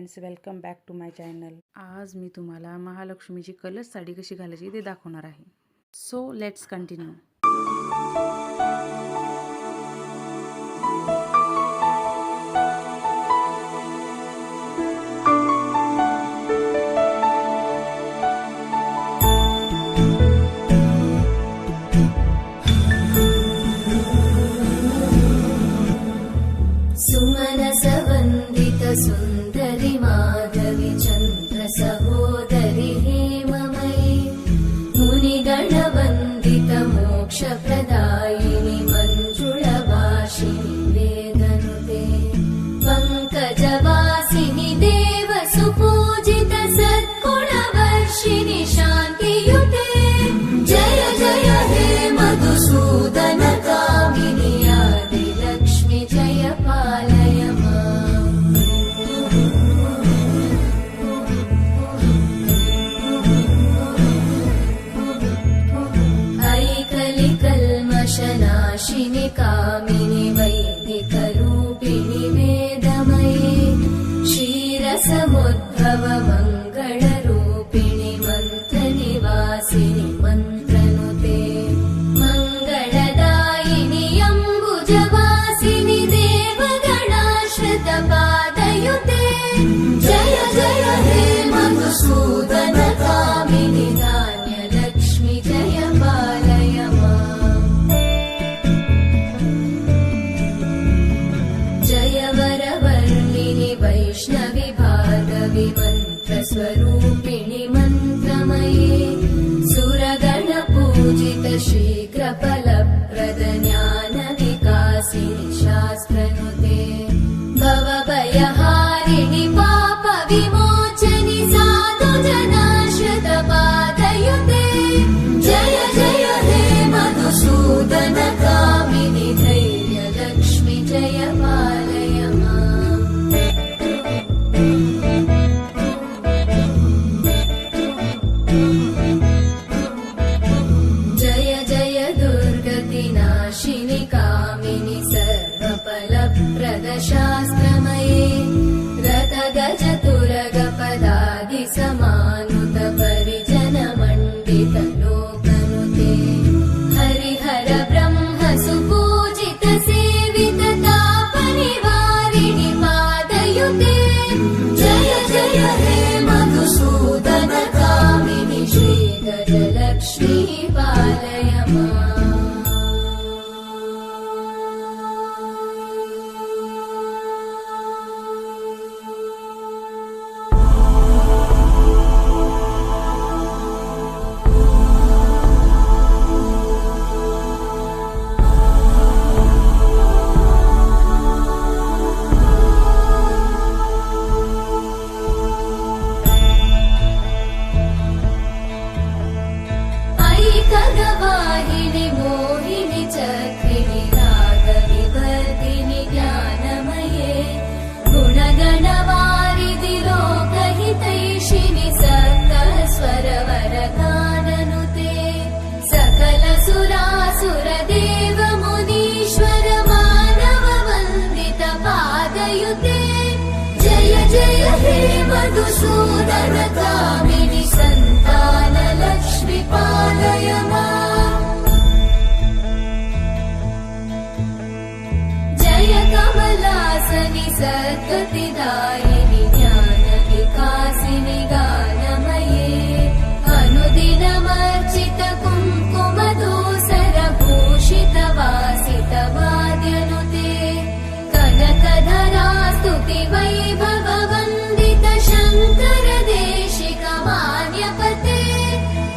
Friends, welcome back two माय channel. आज मी तुम्हाला महालक्ष्मीची कलश साडी कशी घालायची ते दाखवणार आहे. So let's continue. सुन्दरि माधवी चन्द्र सहोदरि हेममयी मुनिगणवन्दित मोक्षप्रदायिनि मञ्जुळवासिनि वेदनुते पङ्कजवासिनि देवसुपूजित सद्गुणवर्षिणि शान्तियुते जय जय हे मधुसूदन कामिनि आदिलक्ष्मि जय पालय नाशिनि कामिनि वैदिकरूपिणि वेदमये क्षीरसमुद्भव मङ्गलरूपिणि मन्त्रनिवासिनि मन्त्रनुते मङ्गलदायिनि अम्बुजवासिनि देवगणाश्रितपादयुते जय जय हे मधुसूदन कामिनि धान्यलक्ष्मि जय पालय वैष्णवि भार्गवि मन्त्रस्वरूपिणि मन्त्रमये सुरगणपूजित शीघ्रफलप्रद ज्ञानविकासिनि शास्त्रनुते भवभयहारिणि पापविमोचनि साधुजनाश्रितपादयुते जय जय हे मधुसूदन कामिनि धैर्यलक्ष्मि जय पालय नाशिनि कामिनि सर्वफलप्रदशास्त्रमये रथगज तुरगपदादि समानुत परिजनमण्डित लोकनुते हरिहर ब्रह्म सुपूजित सेवित तापनिवारिणि पादयुते जय जय हे मधुसूदन कामिनि श्रीगजलक्ष्मी पालय वाहिनि मोहिनि चक्रिणि रागविवर्धिनि ज्ञानमये गुणगणवारिधि लोकहितैषिणि सप्तस्वरवरगाननुते सकल सुरासुर देव मुनीश्वर मानव वन्दित पादयुते जय जय हे मधुसूदन कामिनि सन्तान लक्ष्मि पालय जय कमलासनि सद्गतिदायिनि ज्ञानविकासिनि गानमये अनुदिनमर्चित कुङ्कुमधूसर भूषित वासित वाद्यनुते कनकधरा स्तुति वैभव वन्दित शङ्कर देशिक मान्यपते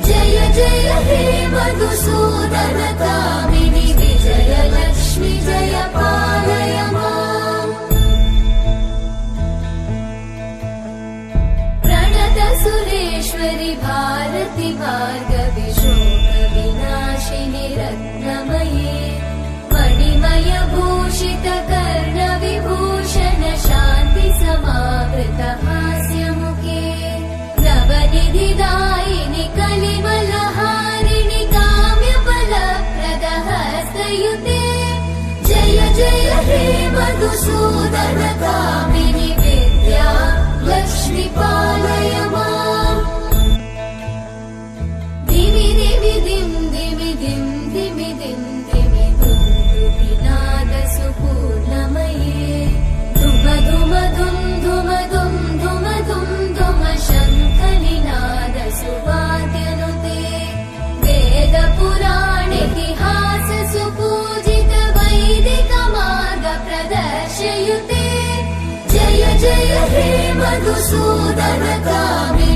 जय जय हे मधुसूदन कामिनि विजयलक्ष्मि जय पालय प्रणत सुरेश्वरि भारति भार्गवि शोकविनाशिनि रत्नमये मणिमय भूषित कर्णविभूषण शान्ति समावृत हास्यमुखे नवनिधिदायिनि कलिमलहारिणि काम्यफलप्रद हस्तयुते जय जय हे मधुसूदन कामिनि विद्या दिं दिमि दिं दिमि दुन्दुभिनादसुपूर्णमये धुम धुम धुं धुम धुं धुम धुं धुम शङ्खनिनादसुवाद्यनुते वेदपुराणेतिहाससुपूजित वैदिकमार्गप्रदर्शयुते जय जय हे मधुसूदन कामे